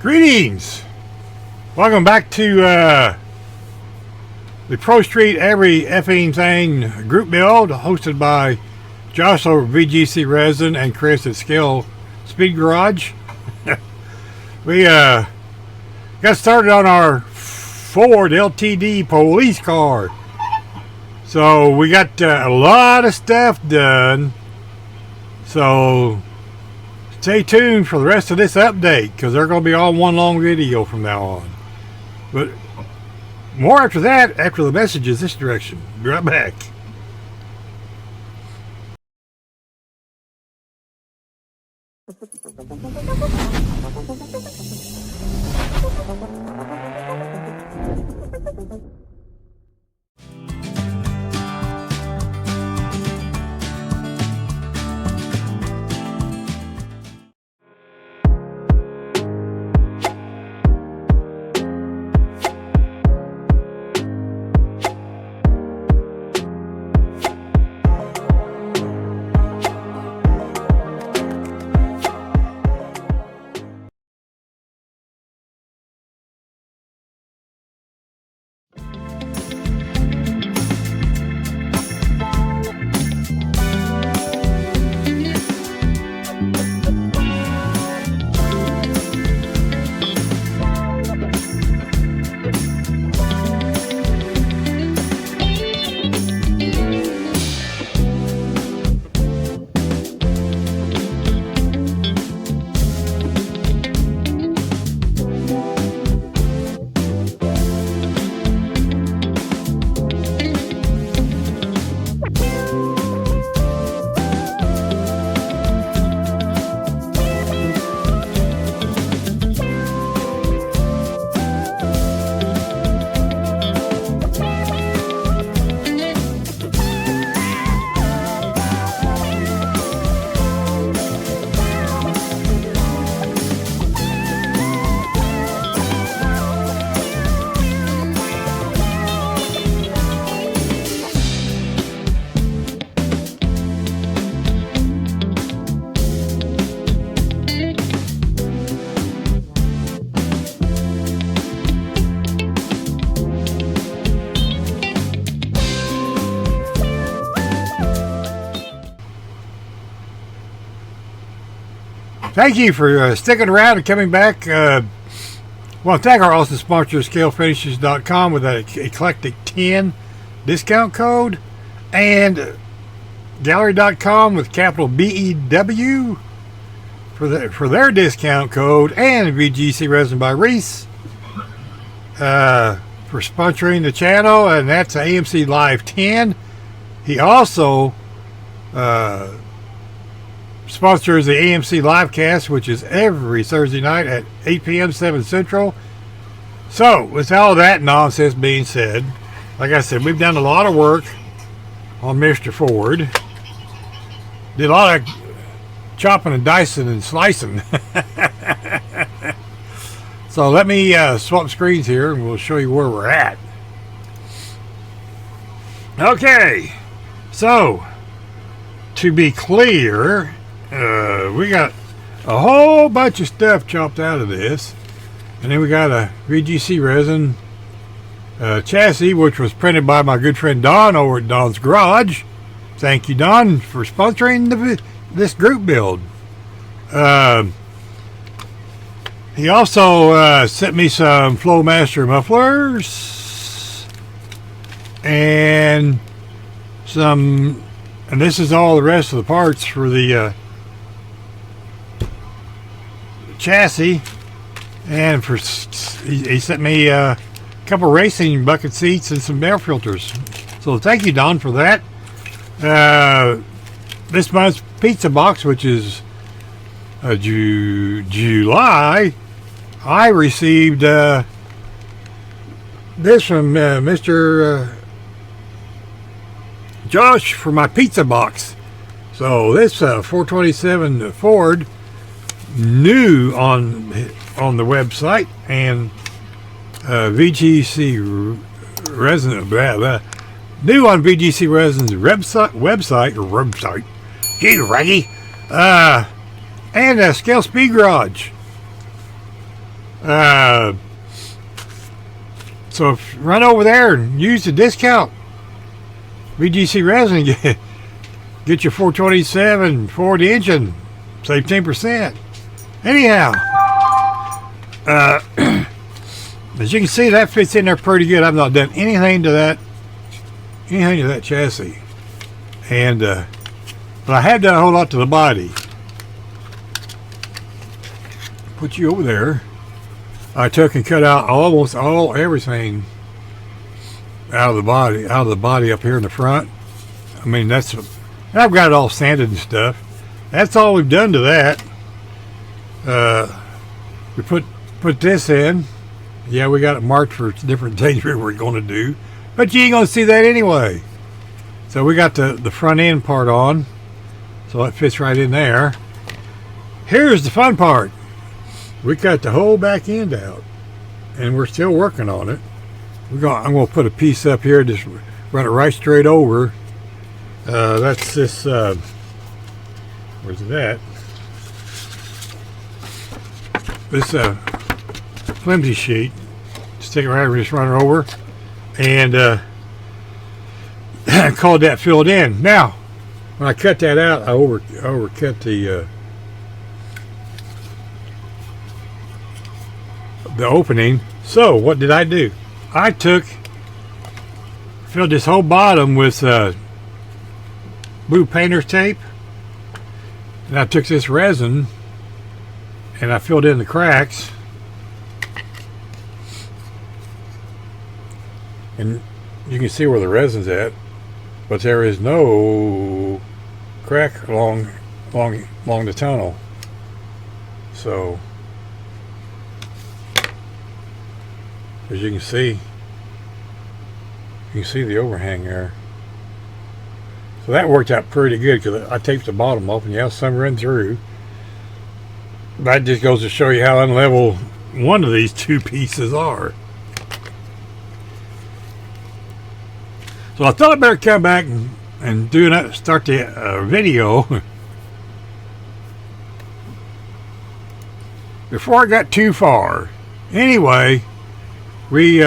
Greetings! Welcome back to the Pro Street Every Effing Thing group build hosted by Josh over VGC Resin and Chris at Scale Speed Garage. We got started on our Ford LTD police car. So we got a lot of stuff done. So stay tuned for the rest of this update, because they're going to be all one long video from now on. But more after that, after the messages this direction. Be right back. Thank you for sticking around and coming back. I want to thank our awesome sponsor, scalefinishs.com, with that eclectic 10 discount code, and Gaahleri.com with capital BEW for their discount code, and VGC Resin By Reese for sponsoring the channel, and that's AMC Live 10. He also sponsors the AMC Livecast, which is every Thursday night at 8 p.m. 7 Central. So, with all that nonsense being said, like I said, we've done a lot of work on Mr. Ford. Did a lot of chopping and dicing and slicing. So let me swap screens here and we'll show you where we're at. Okay, so to be clear, we got a whole bunch of stuff chopped out of this, and then we got a VGC resin chassis, which was printed by my good friend Don over at Don's Garage. Thank you, Don, for sponsoring this group build. He also sent me some Flowmaster mufflers and some, and this is all the rest of the parts for the chassis, and for he sent me a couple racing bucket seats and some air filters. So thank you, Don, for that. This month's pizza box, which is July, I received this from Mr. Josh for my pizza box. So this 427 Ford, new on the website, and VGC Resin, new on VGC Resin's website. Gee, Raggy. And Scale Speed Garage. So run over there and use the discount VGC Resin. Get your 427 Ford engine. Save 10%. Anyhow, as you can see, that fits in there pretty good. I've not done anything to that chassis, and but I have done a whole lot to the body. Put you over there. I took and cut out almost everything out of the body up here in the front. I mean, I've got it all sanded and stuff. That's all we've done to that. We put this in. Yeah, we got it marked for different things we were going to do, but you ain't going to see that anyway. So we got the front end part on, so it fits right in there. Here's the fun part. We cut the whole back end out, and we're still working on it. I'm going to put a piece up here, just run it right straight over. That's this, where's it at? This flimsy sheet. Stick it right over, just run it over, and called that filled in. Now, when I cut that out, I overcut the opening. So what did I do? I filled this whole bottom with blue painter's tape, and I took this resin and I filled in the cracks, and you can see where the resin's at, but there is no crack along the tunnel. So as you can see the overhang there. So that worked out pretty good because I taped the bottom off, and yeah, some run through. That just goes to show you how unlevel one of these two pieces are. So I thought I'd better come back and start the video before I got too far. Anyway, we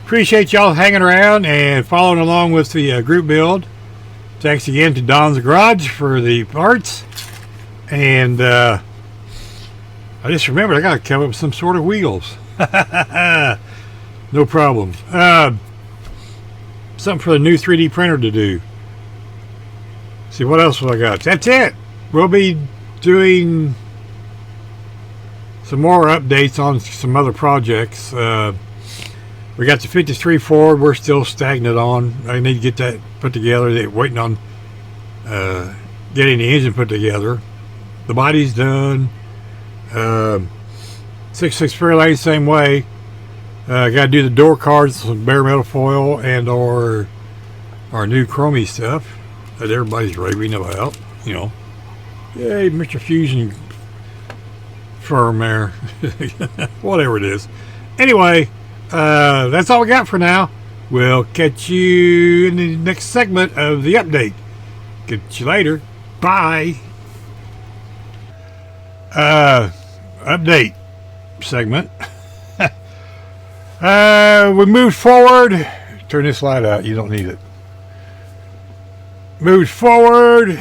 appreciate y'all hanging around and following along with the group build. Thanks again to Don's Garage for the parts. And I just remembered I got to come up with some sort of wheels. No problem. Something for the new 3D printer to do. See, what else have I got? That's it. We'll be doing some more updates on some other projects. We got the 53 Ford we're still stagnant on. I need to get that put together. They're waiting on getting the engine put together. The body's done. 66 Fairlane, same way. Got to do the door cards, some bare metal foil, and our new chromey stuff that everybody's raving about. You know, yay, Mr. Fusion firm there. Whatever it is. Anyway, that's all we got for now. We'll catch you in the next segment of the update. Catch you later. Bye. Update segment. We moved forward. Turn this light out. You don't need it. Moved forward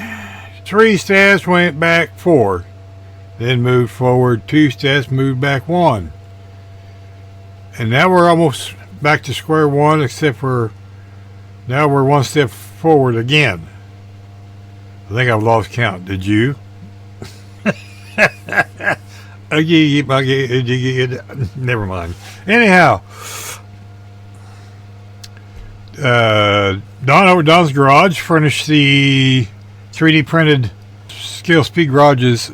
3 steps, went back 4. Then moved forward 2 steps, moved back 1. And now we're almost back to square one, except for now we're 1 step forward again. I think I've lost count. Did you? Never mind. Anyhow, Don over Don's Garage furnished the 3D printed Scale Speed Garage's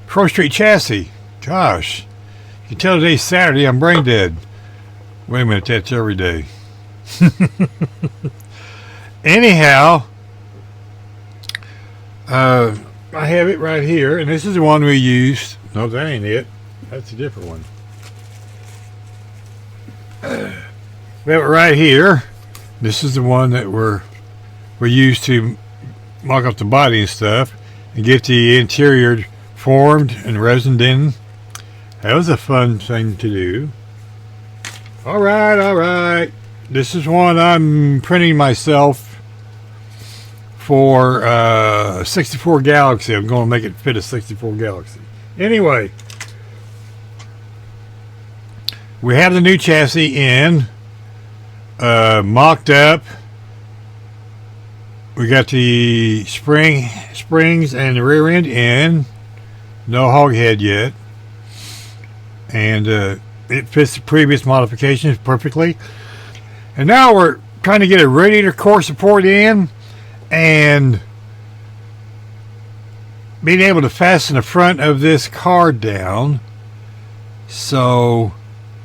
Pro Street chassis. Gosh, you can tell today's Saturday. I'm brain dead. Wait a minute, that's every day. Anyhow, I have it right here, and this is the one we used. No, that ain't it. That's a different one. We have it right here. This is the one that we used to mock up the body and stuff. and get the interior formed and resined in. That was a fun thing to do. Alright. This is one I'm printing myself for 64 Galaxie. I'm going to make it fit a 64 Galaxie. Anyway, we have the new chassis in, mocked up. We got the springs and the rear end in. No hog head yet. And it fits the previous modifications perfectly. And now we're trying to get a radiator core support in and being able to fasten the front of this car down so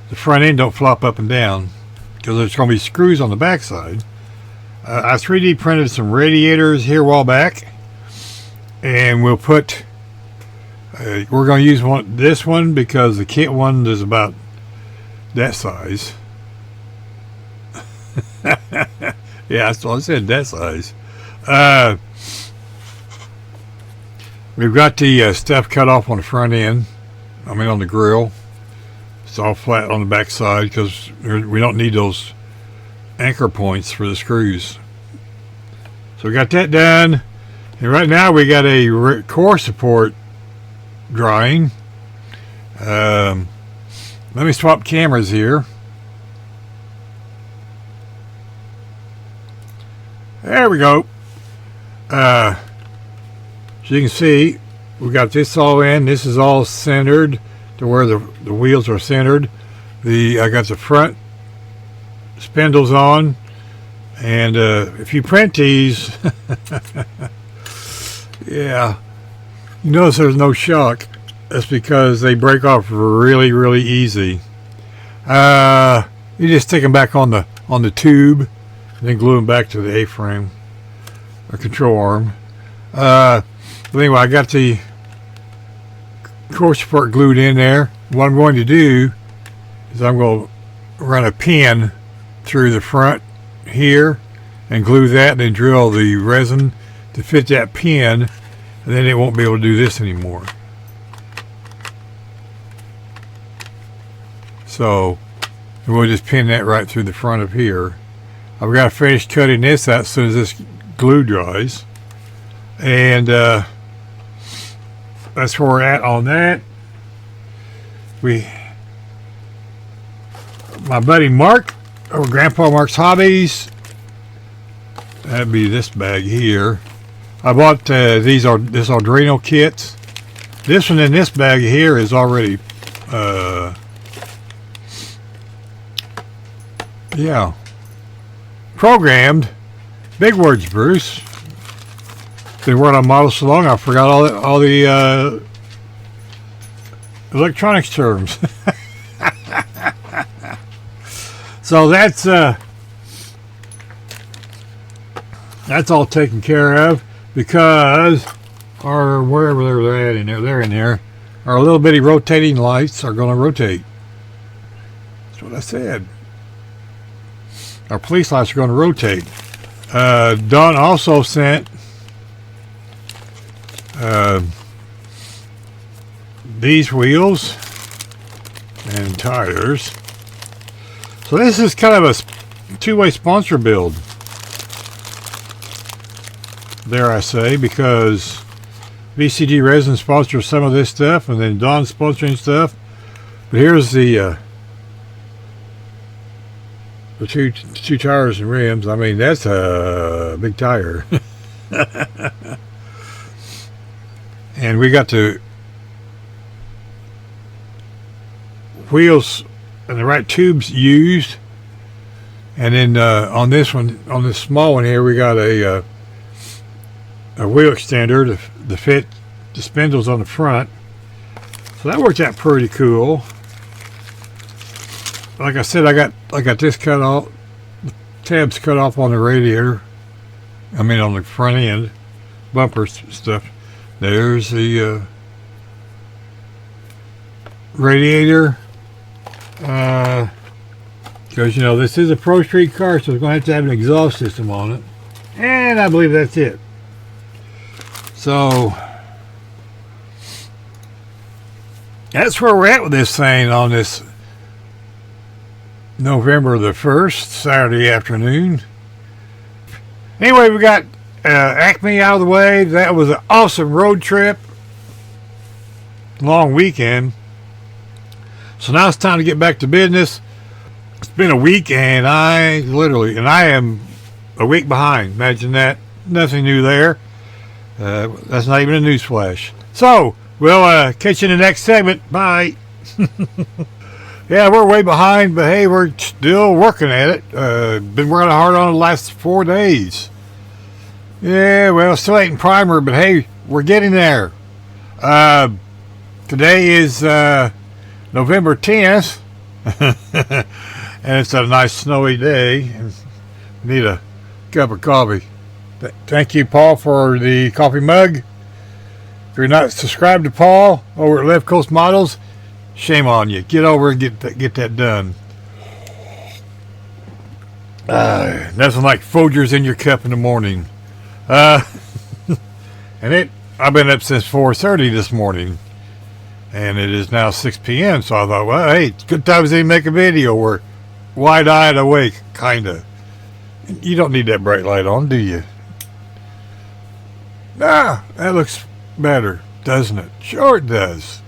the front end don't flop up and down, because there's going to be screws on the back side. I 3D printed some radiators here a while back, and we'll put we're going to use this one because the kit one is about that size. Yeah, that's what I said, that size. We've got the stuff cut off on the front end, on the grill. It's all flat on the back side because we don't need those anchor points for the screws. So we got that done, and right now we got a core support drying. Let me swap cameras here. There we go. So you can see we got this all in. This is all centered to where the wheels are centered. I got the front spindles on, and if you print these, yeah, you notice there's no shock. That's because they break off really, really easy. You just stick them back on the tube, and then glue them back to the A-frame or control arm. But anyway, I got the core support glued in there. What I'm going to do is I'm going to run a pin through the front here and glue that, and then drill the resin to fit that pin, and then it won't be able to do this anymore. So we'll just pin that right through the front of here. I've got to finish cutting this out as soon as this glue dries, and that's where we're at on that. My buddy Mark, or Grandpa Mark's Hobbies, that'd be this bag here. I bought this Arduino kit. This one in this bag here is already programmed. Big words, Bruce. Been working on models so long I forgot all the electronics terms. So that's all taken care of, because or wherever they're at in there, they're in there. Our little bitty rotating lights are going to rotate. That's what I said. Our police lights are going to rotate. Don also sent these wheels and tires. So this is kind of a two-way sponsor build, dare I say, because VGC Resin sponsors some of this stuff, and then Don's sponsoring stuff. But here's the two tires and rims. I mean, that's a big tire. And we got the wheels and the right tubes used. And then on this one, on this small one here, we got a wheel extender to fit the spindles on the front. So that worked out pretty cool. Like I said, I got this cut off, the tabs cut off on the radiator. On the front end, bumpers stuff. There's the radiator. Because this is a Pro Street car, so it's going to have an exhaust system on it. And I believe that's it. So that's where we're at with this thing on this November the 1st, Saturday afternoon. Anyway, we got Acme out of the way. That was an awesome road trip. Long weekend. So now it's time to get back to business. It's been a week and I am a week behind. Imagine that. Nothing new there. That's not even a news flash. So, we'll catch you in the next segment. Bye. Yeah, we're way behind, but hey, we're still working at it. Been working hard on it the last 4 days. Yeah, well, still ain't primer, but hey, we're getting there. Today is November 10th, and it's a nice snowy day. Need a cup of coffee. Thank you, Paul, for the coffee mug. If you're not subscribed to Paul over at Left Coast Models, shame on you. Get over and get that done. Nothing like Folgers in your cup in the morning. I've been up since 4:30 this morning, and it is now 6 p.m. So I thought, well, hey, it's good time to make a video. We're wide-eyed awake, kinda. You don't need that bright light on, do you? Ah, that looks better, doesn't it? Sure it does.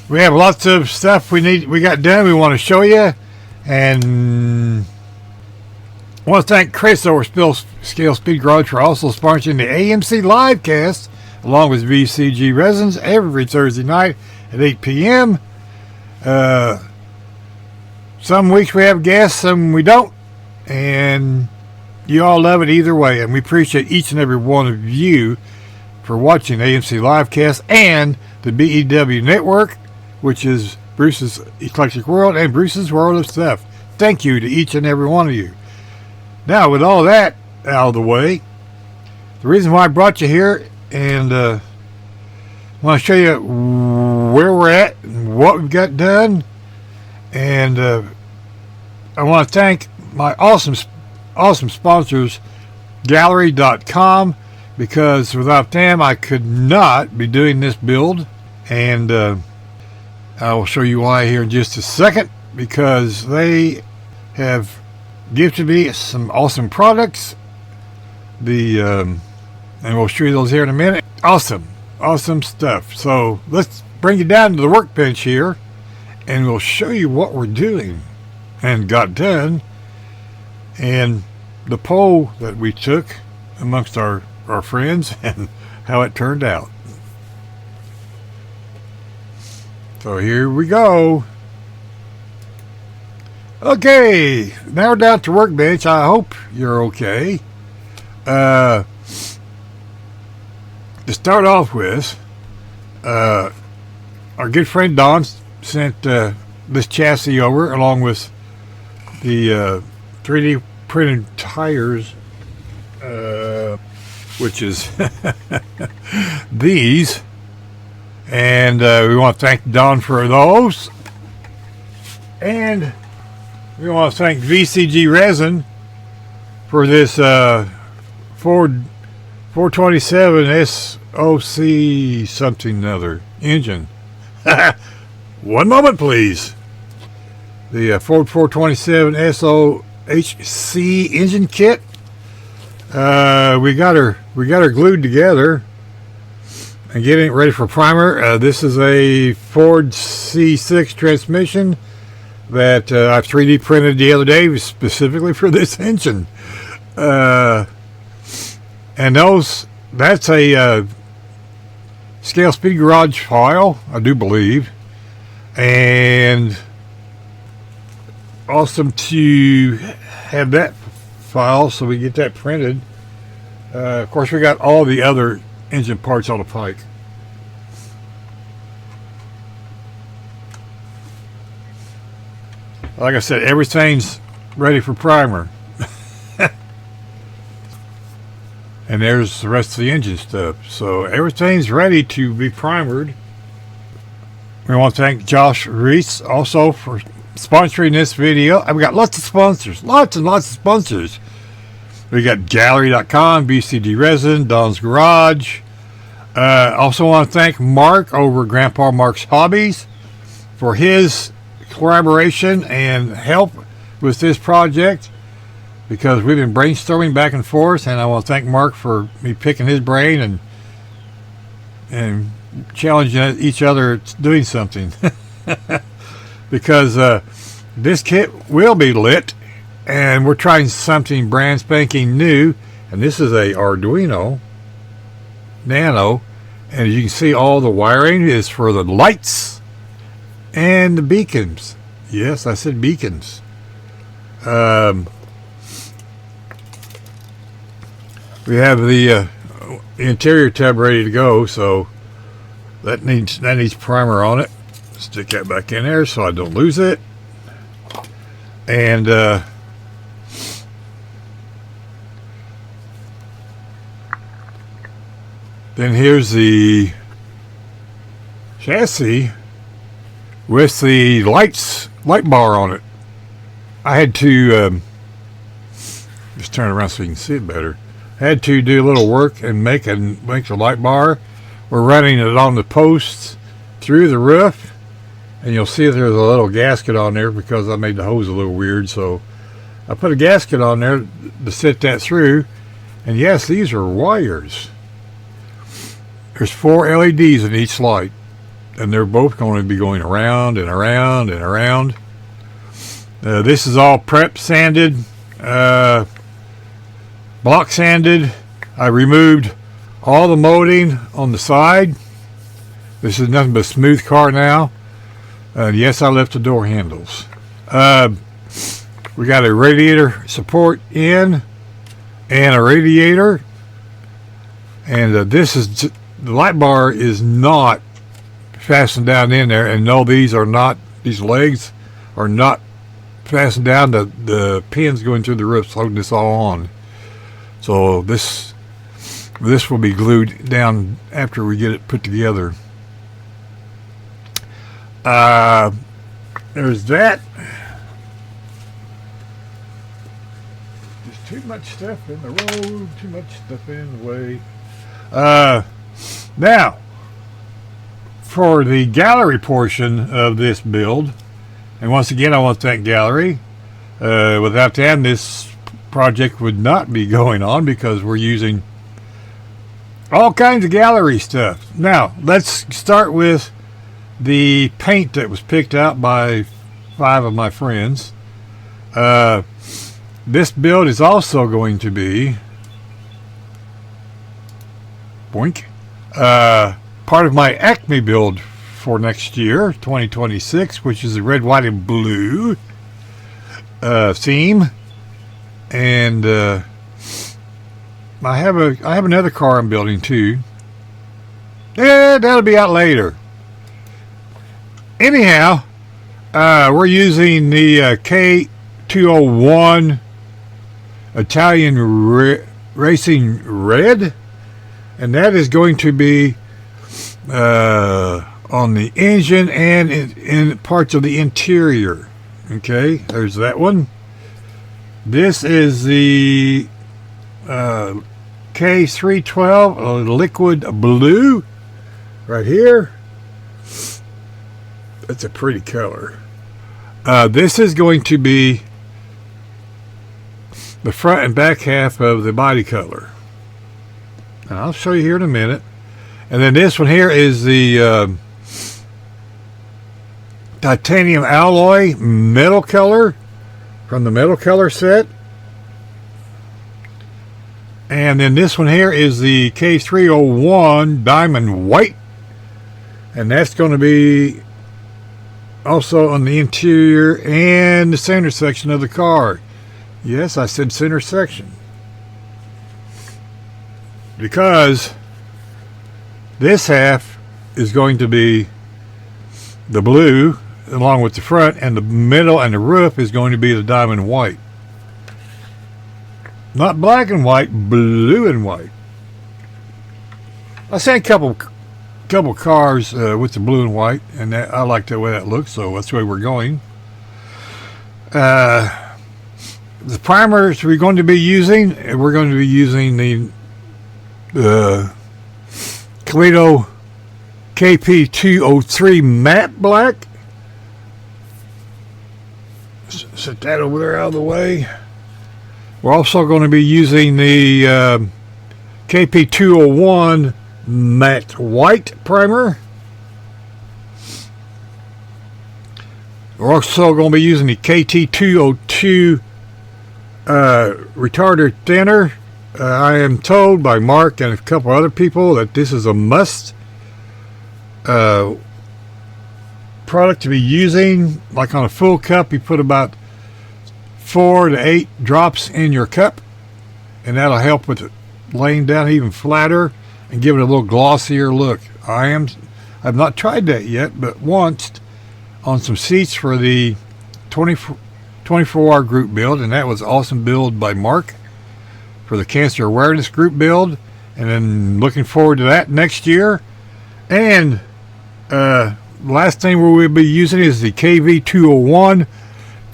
We have lots of stuff we got done. We want to show you, and I want to thank Chris over Scale Speed Garage for also sponsoring the AMC Livecast along with VGC Resins every Thursday night at 8 p.m. Some weeks we have guests, some we don't, and you all love it either way, and we appreciate each and every one of you for watching AMC Livecast and the BEW Network, which is Bruce's Eclectic World and Bruce's World of Stuff. Thank you to each and every one of you. Now, with all that out of the way, the reason why I brought you here, and I want to show you where we're at and what we've got done, and I want to thank my awesome sponsors, Gaahleri.com, because without them I could not be doing this build, and I will show you why here in just a second, because they have gifted me some awesome products. And we'll show you those here in a minute. Awesome stuff. So let's bring you down to the workbench here, and we'll show you what we're doing and got done, and the poll that we took amongst our friends and how it turned out. So here we go. Okay, now we're down to workbench. I hope you're okay. To start off with, our good friend Don sent this chassis over along with the 3D printed tires, which is these, and we want to thank Don for those, and we want to thank VGC Resin for this Ford 427 SOC something other engine. One moment, please. The Ford 427 SOHC engine kit. We got her glued together and getting it ready for primer. This is a Ford C6 transmission that I've 3D printed the other day specifically for this engine. And that's a Scale Speed Garage file, I do believe, and awesome to have that file so we get that printed. Of course, we got all the other engine parts on the pike. Like I said, everything's ready for primer. And there's the rest of the engine stuff. So everything's ready to be primered. We want to thank Josh Reese also for sponsoring this video. I've got lots of sponsors. Lots and lots of sponsors. We got Gaahleri.com, BCG Resin, Don's Garage, Also want to thank Mark over at Grandpa Mark's Hobbies for his collaboration and help with this project, because we've been brainstorming back and forth, and I want to thank Mark for me picking his brain and challenging each other doing something. Because this kit will be lit, and we're trying something brand spanking new, and this is a Arduino Nano, and as you can see, all the wiring is for the lights and the beacons. Yes, I said beacons. We have the interior tub ready to go, so that needs primer on it. Stick that back in there so I don't lose it. And then here's the chassis with the light bar on it. I had to just turn it around so you can see it better. I had to do a little work and make the light bar. We're running it on the posts through the roof, and you'll see there's a little gasket on there because I made the hose a little weird, so I put a gasket on there to sit that through. And yes, these are wires. There's 4 LEDs in each light, and they're both going to be going around and around and around. This is all prep sanded, block sanded. I removed all the molding on the side. This is nothing but a smooth car now. Yes, I left the door handles. We got a radiator support in and a radiator, and this is the light bar is not fastened down in there, and no, these legs are not fastened down. The pins going through the roof holding this all on. So this will be glued down after we get it put together. There's that. There's too much stuff in the road, too much stuff in the way. Now, for the Gaahleri portion of this build, and once again I want to thank Gaahleri. Without them, this project would not be going on because we're using all kinds of Gaahleri stuff. Now, let's start with the paint that was picked out by 5 of my friends. This build is also going to be boink, part of my Acme build for next year, 2026, which is the red, white, and blue theme. And I have another car I'm building too. Yeah, that'll be out later. Anyhow, we're using the K201 Italian Racing Red, and that is going to be on the engine and in parts of the interior. Okay, there's that one. This is the K312 liquid blue right here. That's a pretty color. This is going to be the front and back half of the body color, and I'll show you here in a minute. And then this one here is the titanium alloy metal color from the metal color set. And then this one here is the K301 diamond white, and that's going to be also on the interior and the center section of the car. Yes, I said center section, because this half is going to be the blue along with the front, and the middle and the roof is going to be the diamond white. Not black and white, blue and white. I seen a couple cars with the blue and white, and I like the way that looks, so that's the way we're going. The primers we're going to be using the Toledo KP203 matte black. Set that over there out of the way. We're also going to be using the KP201 matte white primer. We're also going to be using the KT202 retarder thinner. I am told by Mark and a couple other people that this is a must product to be using. Like on a full cup, you put about 4 to 8 drops in your cup, and that'll help with it laying down even flatter and give it a little glossier look. I've not tried that yet, but once on some seats for the 24-hour group build, and that was an awesome build by Mark for the cancer awareness group build, and then looking forward to that next year. And last thing we'll be using is the KV201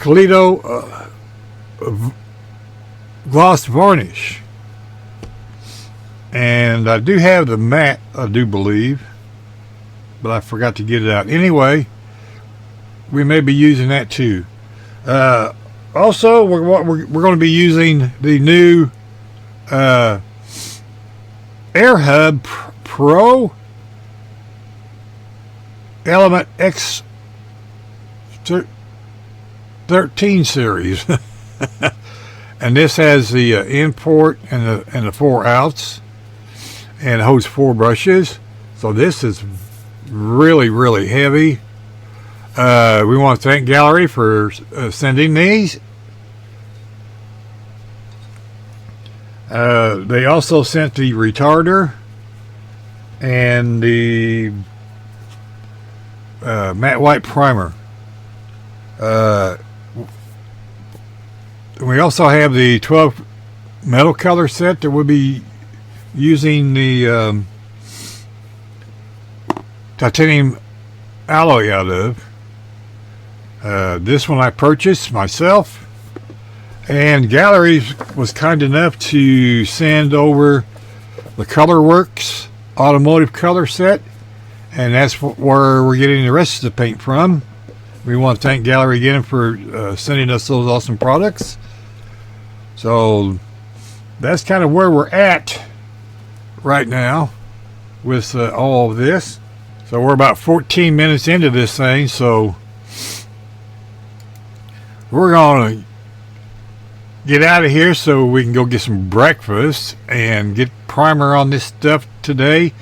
Toledo gloss varnish, and I do have the matte, I do believe, but I forgot to get it out. Anyway, we may be using that too. Also, we're going to be using the new Air Hub Pro Element X 13 series. And this has the import and the 4 outs, and it holds 4 brushes. So this is really, really heavy. We want to thank Gaahleri for sending these. They also sent the retarder and the matte white primer. We also have the 12 metal color set that we'll be using the titanium alloy out of. This one I purchased myself, and Gaahleri was kind enough to send over the Colorworks automotive color set, and that's where we're getting the rest of the paint from. We want to thank Gaahleri again for sending us those awesome products. So that's kind of where we're at right now with all of this. So we're about 14 minutes into this thing, so we're going to get out of here so we can go get some breakfast and get primer on this stuff today.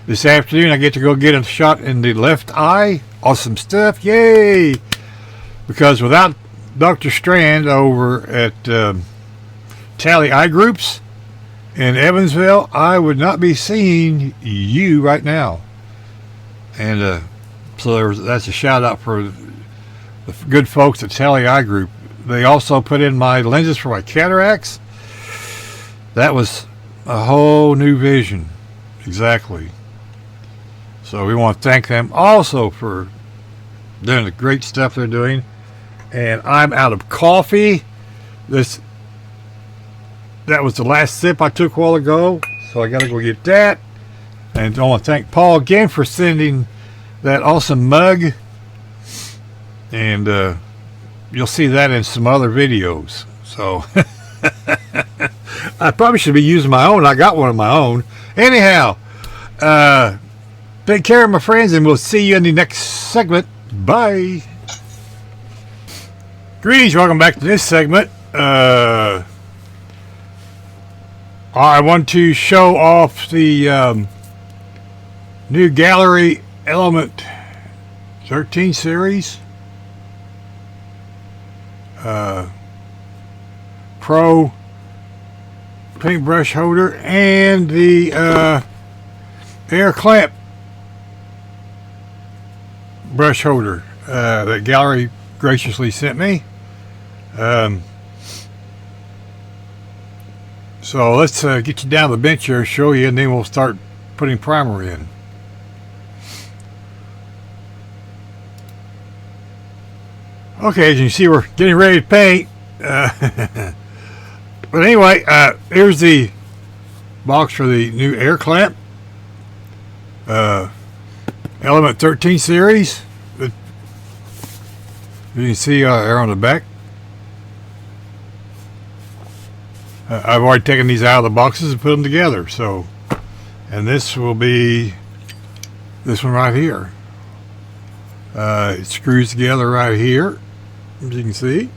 This afternoon I get to go get a shot in the left eye. Awesome stuff, yay! Because without Dr. Strand over at Tally Eye Groups in Evansville, I would not be seeing you right now. And so that's a shout out for the good folks at Tally Eye Group. They also put in my lenses for my cataracts. That was a whole new vision. Exactly. So we want to thank them also for doing the great stuff they're doing. And I'm out of coffee. That was the last sip I took a while ago, so I got to go get that. And I want to thank Paul again for sending that awesome mug. And you'll see that in some other videos. So I probably should be using my own. I got one of my own. Anyhow, take care, my friends, and we'll see you in the next segment. Bye. Greetings, welcome back to this segment. I want to show off the new Gaahleri Element 13 series Pro paintbrush holder and the air clamp brush holder that Gaahleri graciously sent me. So let's get you down the bench here, show you, and then we'll start putting primer in. Okay, as you can see, we're getting ready to paint. But anyway, here's the box for the new air clamp. Element 13 series. You can see there on the back. I've already taken these out of the boxes and put them together. So, and this will be this one right here. It screws together right here, as you can see.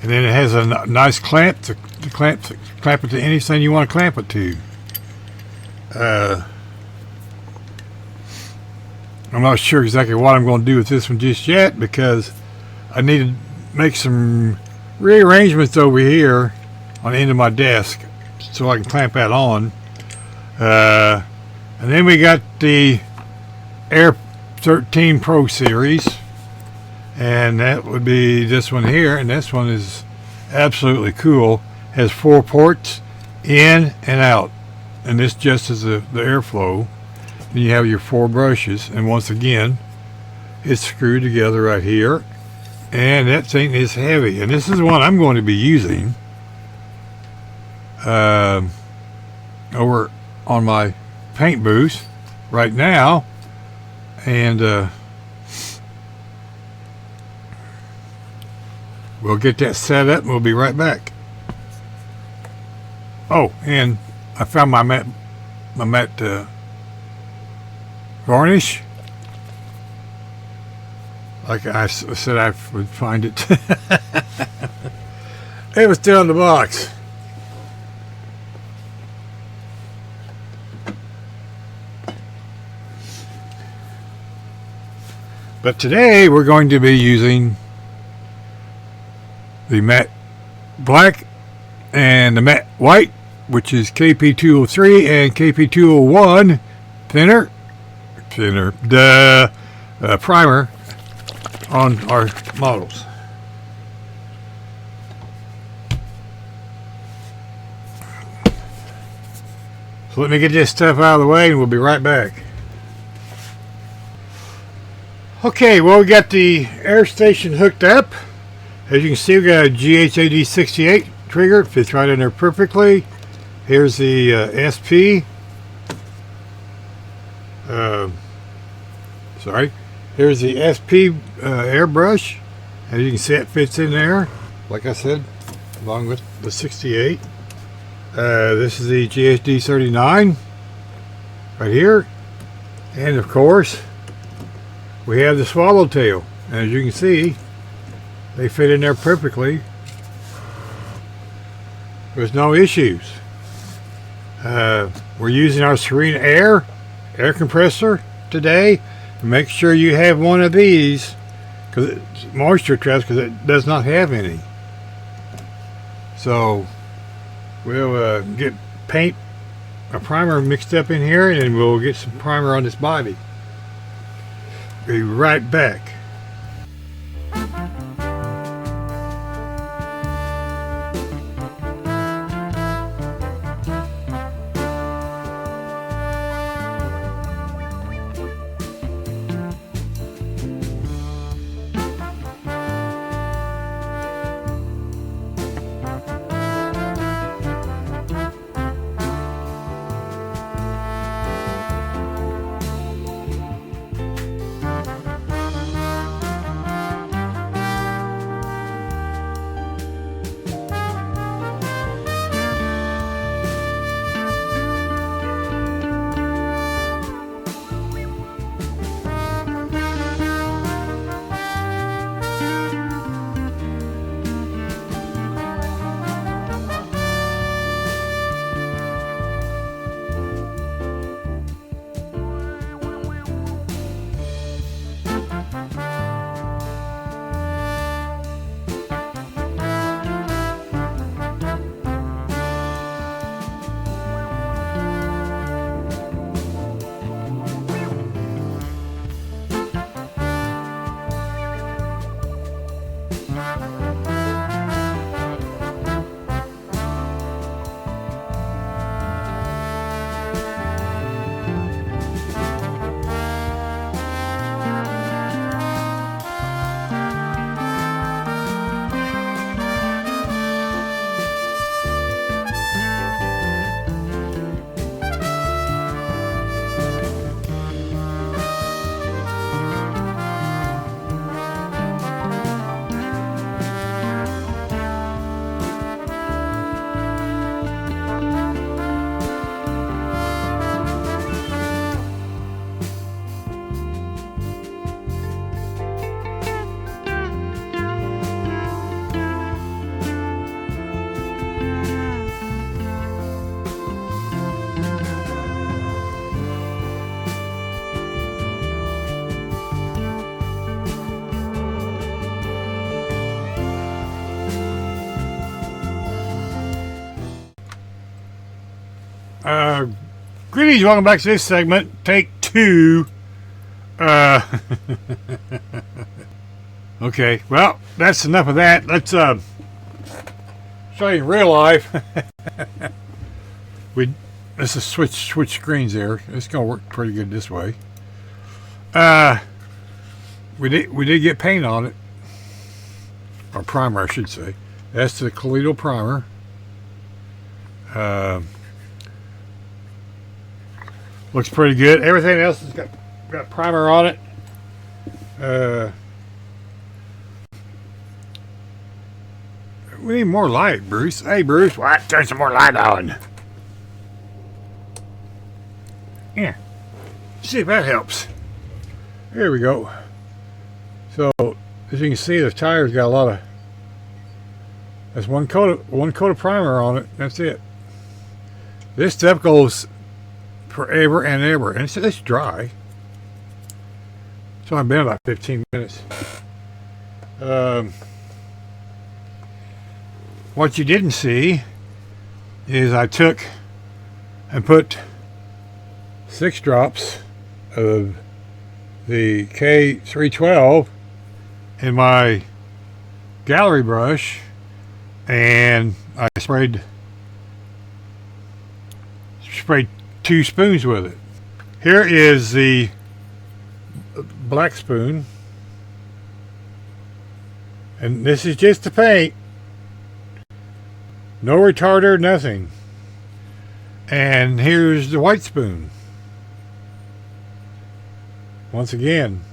And then it has a nice clamp to clamp it to anything you want to clamp it to. I'm not sure exactly what I'm going to do with this one just yet, because I need to make some rearrangements over here on the end of my desk so I can clamp that on. And then we got the Air 13 Pro series, and that would be this one here, and this one is absolutely cool. Has 4 ports in and out, and this just is the airflow. Then you have your 4 brushes, and once again it's screwed together right here, and that thing is heavy, and this is one I'm going to be using over on my paint booth right now. And we'll get that set up and we'll be right back. Oh, and I found my matte varnish. Like I said I would find it. It was still in the box. But today we're going to be using the matte black and the matte white, which is KP203 and KP201 primer on our models. So let me get this stuff out of the way and we'll be right back. Okay, well, we got the air station hooked up. As you can see, we got a GHAD 68 trigger. It fits right in there perfectly. Here's the SP. Here's the SP airbrush. As you can see, it fits in there, like I said, along with the 68. This is the GHD 39 right here. And of course, we have the swallowtail. As you can see, they fit in there perfectly. There's no issues. We're using our Serene air compressor today. Make sure you have one of these, because it's moisture traps, because it does not have any. So we'll get a primer mixed up in here, and then we'll get some primer on this body. Be right back. Greetings, welcome back to this segment. Take 2. Okay, well, that's enough of that. Let's show you in real life. Let's just switch screens there. It's gonna work pretty good this way. We did get paint on it, or primer, I should say. That's the Collido primer. Looks pretty good. Everything else has got primer on it. We need more light, Bruce. Hey, Bruce, what? Turn some more light on. Yeah. See if that helps. There we go. So, as you can see, the tire's got a lot of. That's one coat of primer on it. That's it. This stuff goes forever and ever, and it's dry. It's only been about 15 minutes. What you didn't see is I took and put 6 drops of the K312 in my Gaahleri brush, and I sprayed 2 spoons with it. Here is the black spoon, and this is just the paint, no retarder, nothing. And here's the white spoon. Once again,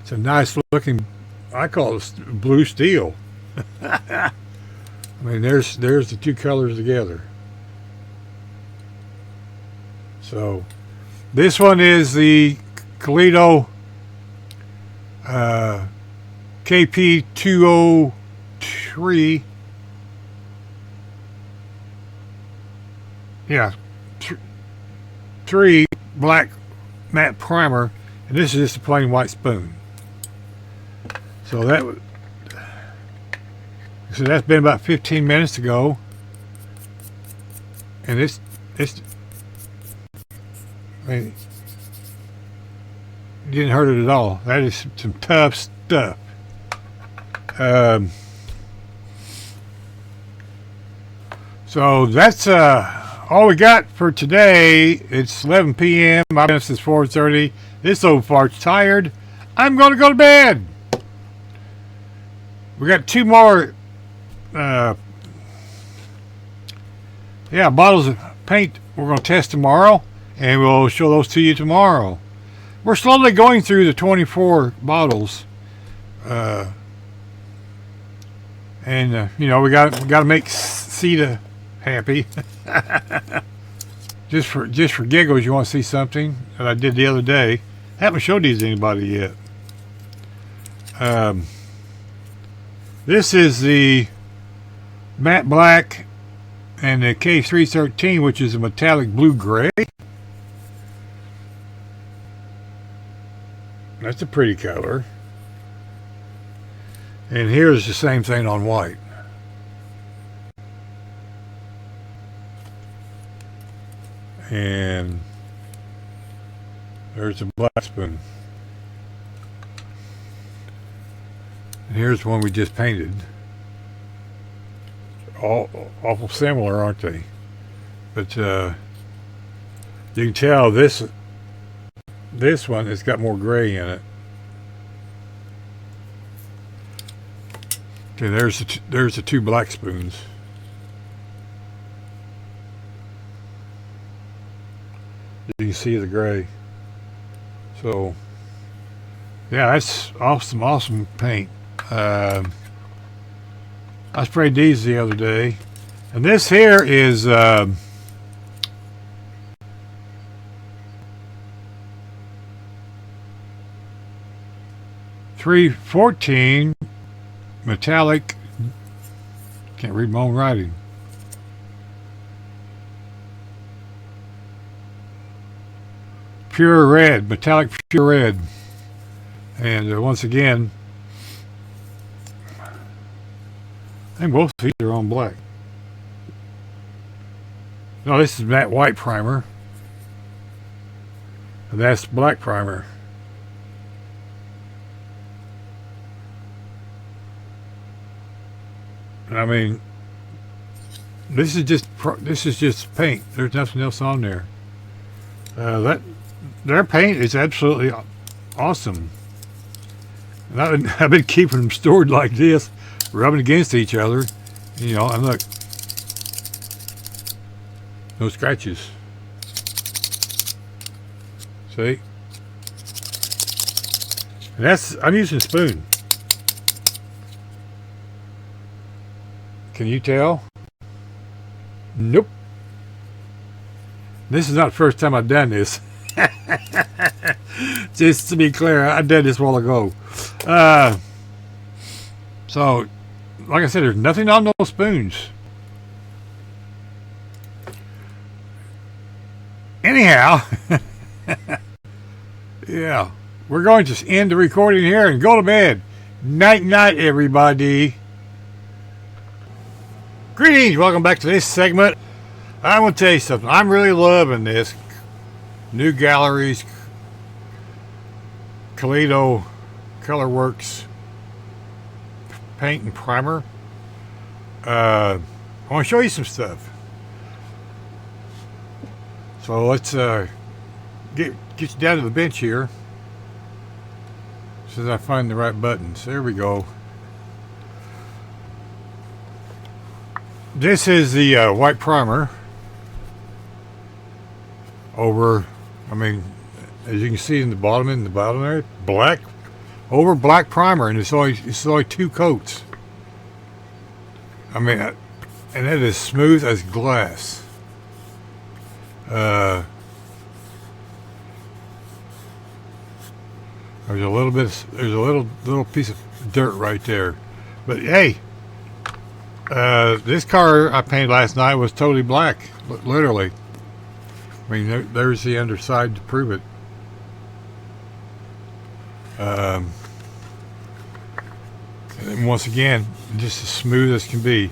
it's a nice looking, I call it blue steel. I mean, there's the 2 colors together. So this one is the Collido KP203. Yeah, 3 black matte primer, and this is just a plain white spoon. So that's been about 15 minutes ago, and it's I mean, it didn't hurt it at all. That is some tough stuff. So that's all we got for today. It's 11 p.m. My business is 4:30. This old fart's tired. I'm going to go to bed. We got 2 more bottles of paint we're going to test tomorrow, and we'll show those to you tomorrow. We're slowly going through the 24 bottles, and you know, we got to make Sita happy. just for giggles, you want to see something that I did the other day. I haven't showed these to anybody yet. This is the matte black and the K313, which is a metallic blue gray. That's a pretty color. And here's the same thing on white. And there's a black spoon. And here's one we just painted. All awful similar, aren't they? But you can tell this one has got more gray in it. Okay, there's the 2 black spoons. You can see the gray. So yeah, that's awesome paint. I sprayed these the other day, and this here is 314 metallic. Can't read my own writing. Pure red, metallic pure red. And once again, I think both of these are on black. No, this is matte white primer. And that's black primer. I mean, this is just paint. There's nothing else on there. Their paint is absolutely awesome. And I've been keeping them stored like this, rubbing against each other. You know, and look, no scratches. See? And I'm using a spoon. Can you tell? Nope. This is not the first time I've done this. Just to be clear, I did this a while ago. So, like I said, there's nothing on those spoons. Anyhow, yeah, we're going to end the recording here and go to bed. Night, night, everybody. Greetings, welcome back to this segment. I want to tell you something. I'm really loving this new Gaahleri Kaleido Colorworks paint and primer. I want to show you some stuff. So let's get you down to the bench here. As I find the right buttons. There we go. This is the white primer over, I mean, as you can see in the bottom there, black over black primer, and it's only 2 coats. I mean, and it is smooth as glass. There's a little piece of dirt right there, but hey. This car I painted last night was totally black, literally. I mean, there's the underside to prove it. And once again, just as smooth as can be.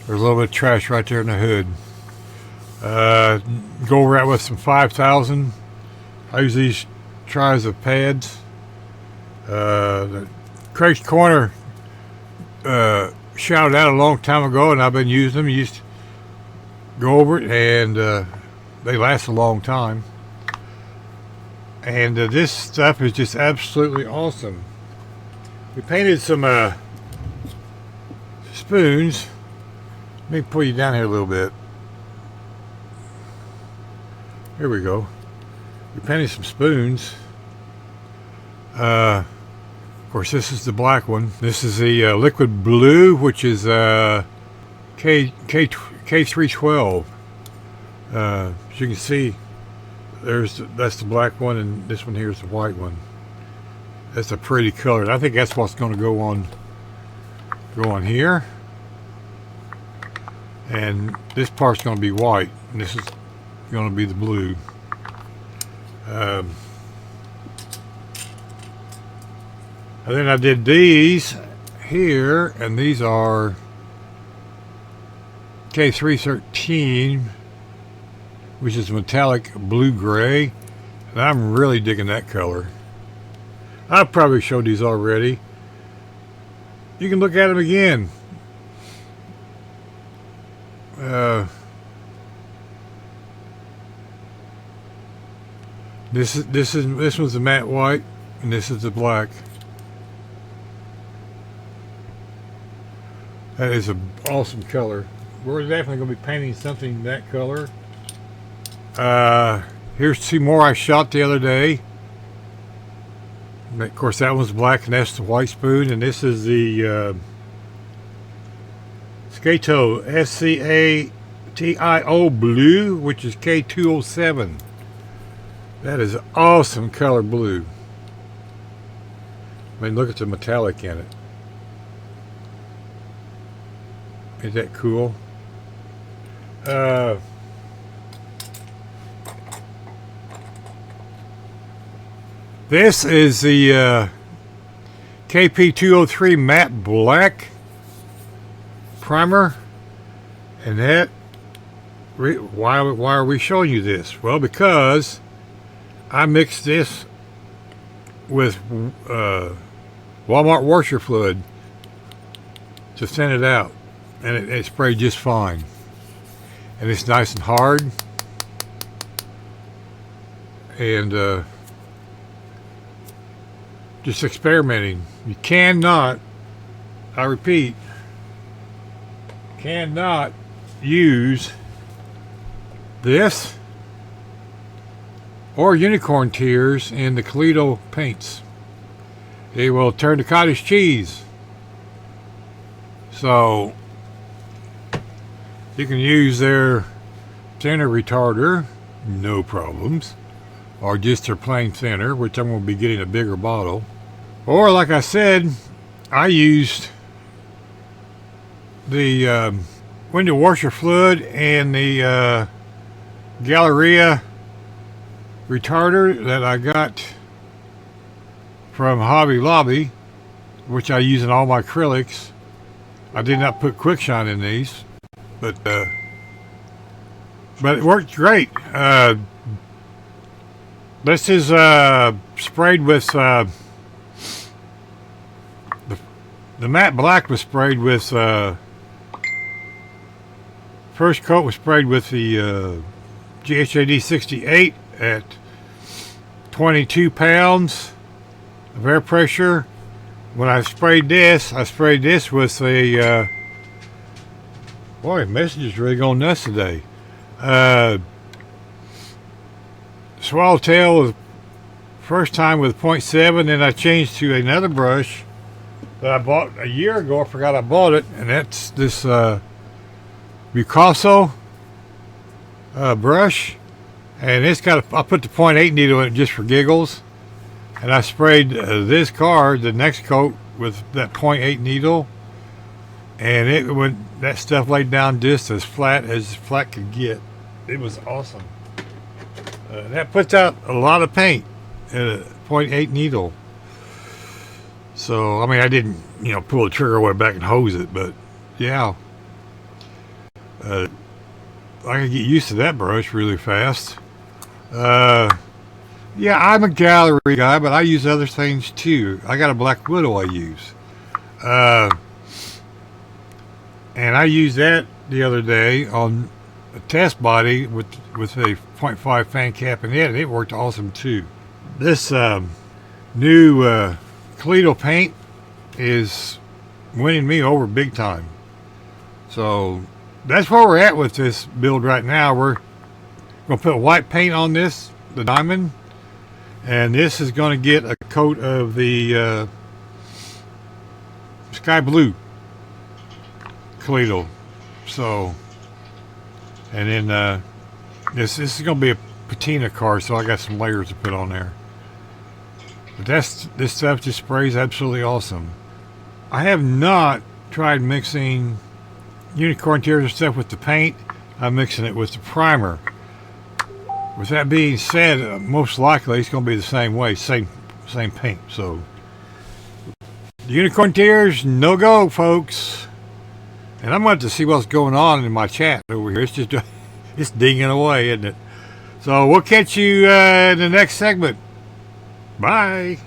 There's a little bit of trash right there in the hood. Go over that with some 5000. I use these tries of pads. The Craig's Corner shouted out a long time ago, and I've been using them. You used to go over it, and they last a long time. And this stuff is just absolutely awesome. We painted some spoons. Let me pull you down here a little bit. Here we go. We painted some spoons. Of course, this is the black one. This is the liquid blue, which is K312. As you can see, that's the black one, and this one here is the white one. That's a pretty color. I think that's what's going to go on here. And this part's going to be white, and this is going to be the blue. And then I did these here, and these are K313, which is metallic blue-gray, and I'm really digging that color. I've probably showed these already. You can look at them again. This one's the matte white, and this is the black. That is an awesome color. We're definitely going to be painting something that color. Here's 2 more I shot the other day. And of course, that one's black, and that's the white spoon. And this is the Skato SCATIO blue, which is K207. That is awesome color blue. I mean, look at the metallic in it. Isn't that cool? This is the KP203 matte black primer, and that why are we showing you this? Well, because I mixed this with Walmart washer fluid to thin it out, and it sprayed just fine. And it's nice and hard, and just experimenting. You cannot, I repeat, cannot use this or unicorn tears in the Toledo paints. They will turn to cottage cheese. So you can use their thinner retarder, no problems, or just their plain thinner, which I'm going to be getting a bigger bottle. Or like I said, I used the window washer fluid and the Gaahleri retarder that I got from Hobby Lobby, which I use in all my acrylics. I did not put quick shine in these, but it worked great. This is sprayed with the matte black was sprayed with first coat was sprayed with the GHAD 68 at 22 pounds of air pressure. When I sprayed this with a boy, messages really going nuts today. Swallowtail was first time with 0.7, then I changed to another brush that I bought a year ago. I forgot I bought it, and that's this Bucaso brush, and it's got I put the 0.8 needle in it just for giggles, and I sprayed this car, the next coat, with that 0.8 needle, and it went, that stuff laid down just as flat could get. It was awesome. That puts out a lot of paint at a 0.8 needle. So I mean, I didn't pull the trigger way back and hose it, but yeah, I can get used to that brush really fast. Yeah, I'm a Gaahleri guy, but I use other things too. I got a Black Widow I use. And I used that the other day on a test body with a 0.5 fan cap in it, and it worked awesome too. This new Toledo paint is winning me over big time. So that's where we're at with this build right now. We're going to put white paint on this, the diamond, and this is going to get a coat of the sky blue Toledo. So, and then this is going to be a patina car, so I got some layers to put on there. But this stuff just sprays absolutely awesome. I have not tried mixing unicorn tears and stuff with the paint. I'm mixing it with the primer. With that being said, most likely it's going to be the same way, same paint. So the unicorn tears, no go, folks. And I'm going to see what's going on in my chat over here. It's just it's dinging away, isn't it? So we'll catch you in the next segment. Bye.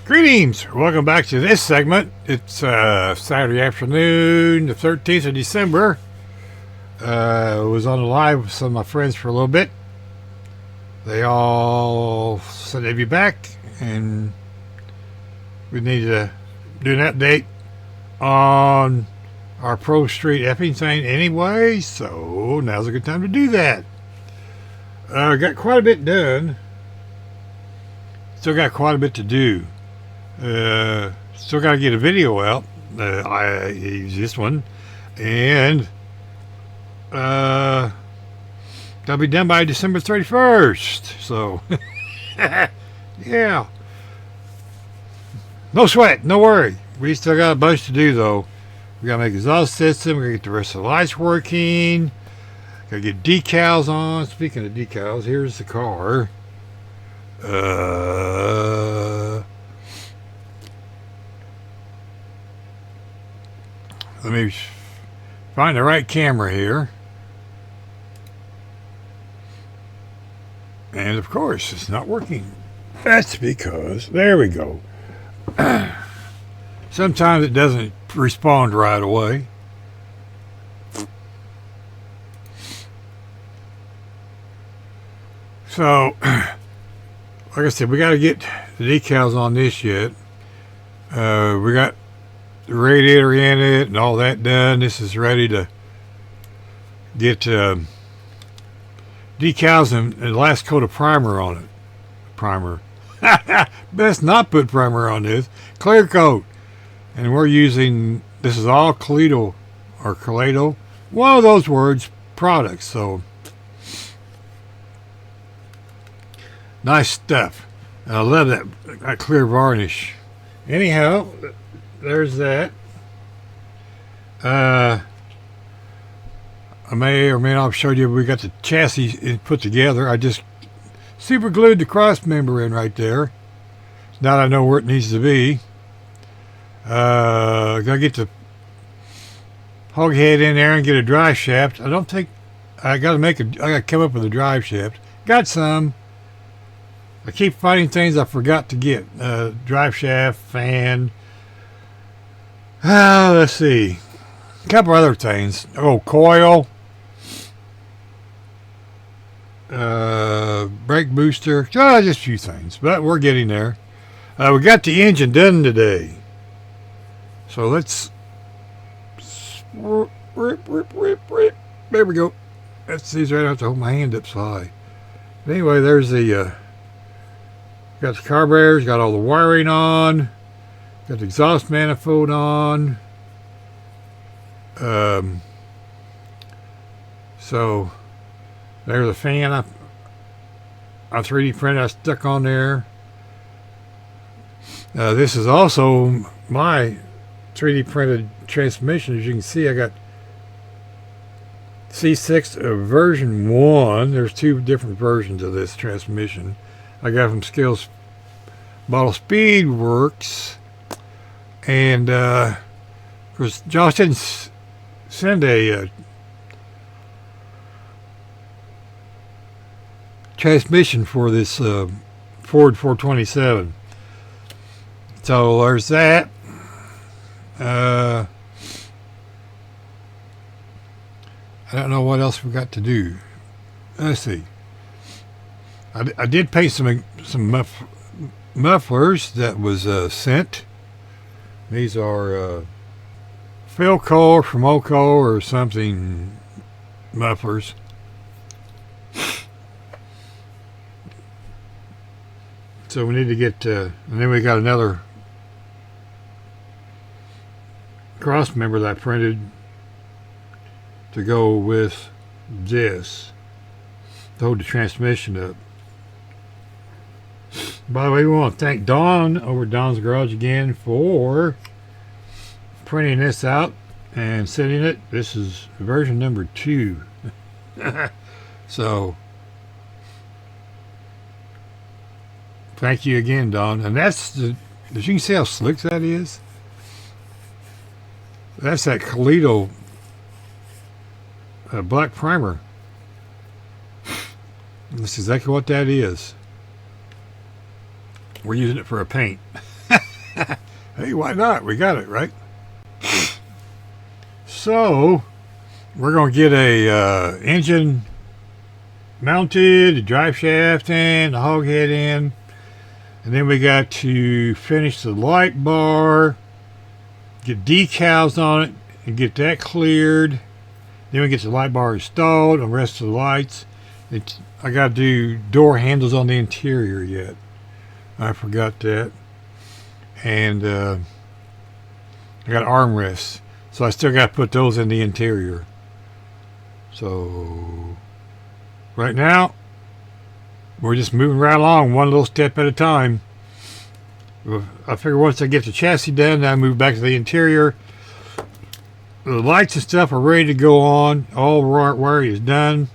Greetings. Welcome back to this segment. It's Saturday afternoon, the 13th of December. I was on the live with some of my friends for a little bit. They all said they'd be back, and we need to do an update on our Pro Street effing thing anyway, so now's a good time to do that. Got quite a bit done. Still got quite a bit to do. Still got to get a video out. I use this one, and that'll be done by December 31st. So, yeah. No sweat, no worry. We still got a bunch to do, though. We got to make exhaust system. We got to get the rest of the lights working. Got to get decals on. Speaking of decals, here's the car. Let me find the right camera here. And of course, it's not working. That's because, there we go. Sometimes it doesn't respond right away. So, like I said, we got to get the decals on this yet. We got the radiator in it and all that done. This is ready to get decals and the last coat of primer on it. Primer. Best not put primer on this. Clear coat. And we're using, this is all Kaleido, or Kaleido, one of those words, products. So, nice stuff. And I love that clear varnish. Anyhow, there's that. I may or may not have showed you we got the chassis put together. I just super glued the cross member in right there. Now that I know where it needs to be. Gotta get the hog head in there and get a drive shaft. I don't think I gotta come up with a drive shaft. Got some. I keep finding things I forgot to get. Drive shaft, fan. Let's see. A couple other things. Oh, coil. Brake booster. Just a few things. But we're getting there. We got the engine done today. So let's... There we go. That's easy. I don't have to hold my hand up so high. But anyway, there's the... got the carburetors, got all the wiring on, got the exhaust manifold on. So there's a fan I 3D printed, I stuck on there. This is also my 3D printed transmission. As you can see, I got C6 version 1. There's two different versions of this transmission. I got from Skills Bottle Speed Works, and of course Josh didn't send a transmission for this Ford 427. So there's that. I don't know what else we got to do. Let's see. I did paint some mufflers that was sent. These are Philco from Oco or something mufflers. So we need to get, and then we got another cross member that I printed to go with this to hold the transmission up. By the way, we want to thank Dawn over at Dawn's Garage again for printing this out and sending it. This is version number 2. So, thank you again, Dawn. And that's the, as you can see how slick that is. That's that Kaleido black primer. That's exactly what that is. We're using it for a paint. Hey, why not? We got it, right? So, we're going to get a engine mounted, a drive shaft in, a hog head in. And then we got to finish the light bar, get decals on it, and get that cleared. Then we get the light bar installed and the rest of the lights. I got to do door handles on the interior yet. I forgot that. And I got armrests. So I still got to put those in the interior. So right now, we're just moving right along one little step at a time. I figure once I get the chassis done, then I move back to the interior. The lights and stuff are ready to go on. All wiring is done.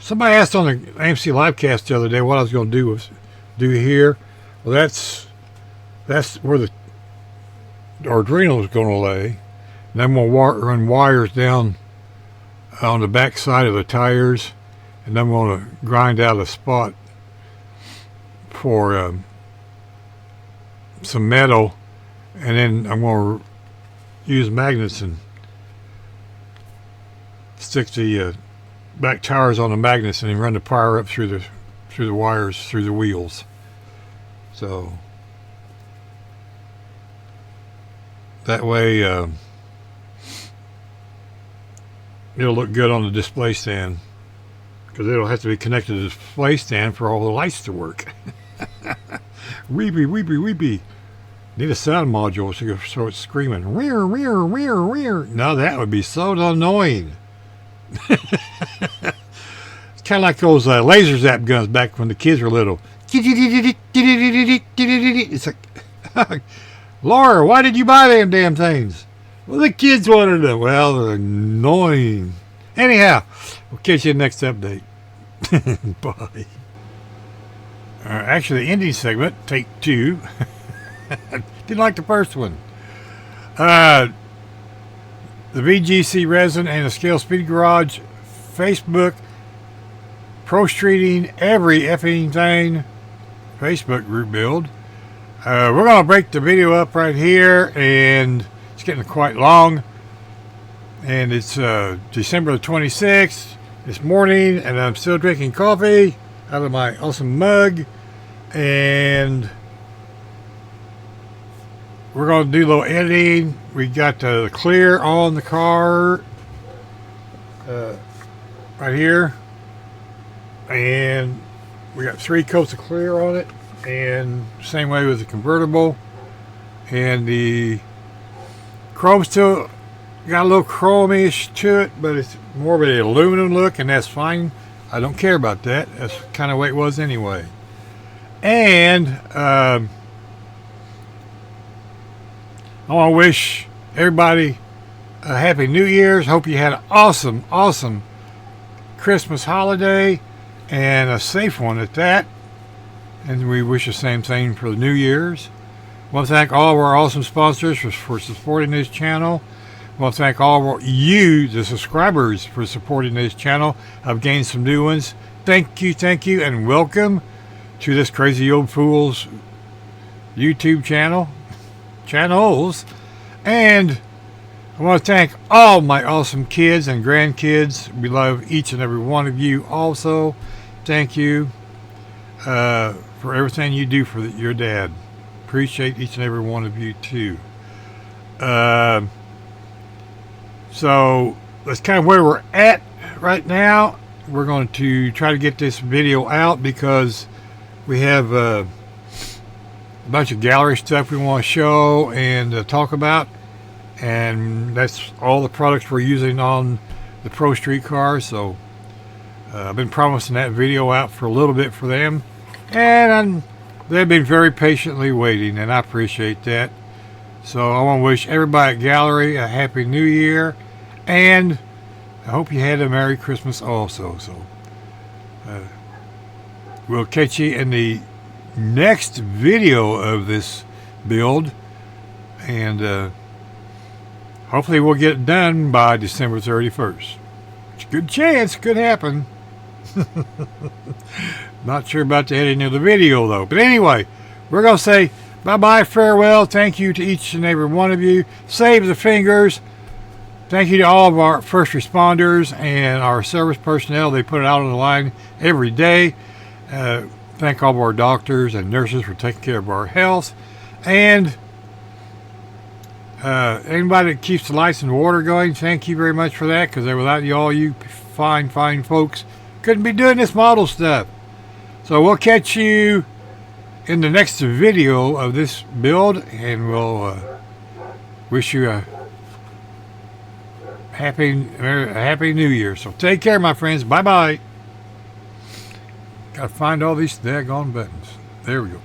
Somebody asked on the AMC Livecast the other day what I was going to do here. Well, that's where the Arduino is going to lay. And I'm going to run wires down on the back side of the tires and I'm going to grind out a spot for some metal, and then I'm going to use magnets and stick the back tires on the magnets and then run the power up through the wires through the wheels. So that way it'll look good on the display stand, because it'll have to be connected to the display stand for all the lights to work. Weepy, weepy, weepy. Need a sound module so it's screaming. Rear, rear, rear, rear. No, that would be so annoying. It's kind of like those laser zap guns back when the kids were little. It's like, Laura, why did you buy them damn things? Well, the kids wanted them. Well, they're annoying. Anyhow, we'll catch you in the next update. Bye. Actually, the ending segment, take 2. Didn't like the first one. The VGC Resin and the Scale Speed Garage Facebook Pro Streeting every effing thing Facebook group build. We're going to break the video up right here, and it's getting quite long. And it's December the 26th this morning, and I'm still drinking coffee out of my awesome mug. And we're going to do a little editing. We got the clear on the car right here, and we got 3 coats of clear on it, and same way with the convertible. And the chrome still got a little chrome-ish to it, but it's more of an aluminum look, and that's fine. I don't care about that. That's kind of the way it was anyway. And I want to wish everybody a happy New Year's. Hope you had an awesome, awesome Christmas holiday, and a safe one at that. And we wish the same thing for the New Year's. I want to thank all of our awesome sponsors for supporting this channel. I want to thank all of you, the subscribers, for supporting this channel. I've gained some new ones. Thank you, and welcome to this crazy old fool's YouTube channels. And I want to thank all my awesome kids and grandkids. We love each and every one of you also. Thank you for everything you do for your dad. Appreciate each and every one of you too. So that's kind of where we're at right now. We're going to try to get this video out because we have a bunch of Gaahleri stuff we want to show and talk about, and that's all the products we're using on the Pro Street car. So I've been promising that video out for a little bit for them, and they've been very patiently waiting, and I appreciate that. So I want to wish everybody at Gaahleri a Happy New Year, and I hope you had a Merry Christmas also. So we'll catch you in the next video of this build, and hopefully we'll get it done by December 31st. It's a good chance, could happen. Not sure about the editing of the video though. But anyway, we're going to say bye-bye, farewell. Thank you to each and every one of you. Save the fingers. Thank you to all of our first responders and our service personnel. They put it out on the line every day. Thank all of our doctors and nurses for taking care of our health. And anybody that keeps the lights and water going, thank you very much for that, because without you all, you fine folks, couldn't be doing this model stuff. So we'll catch you in the next video of this build, and we'll wish you a happy New Year. So take care, my friends. Bye-bye. Got to find all these daggone buttons. There we go.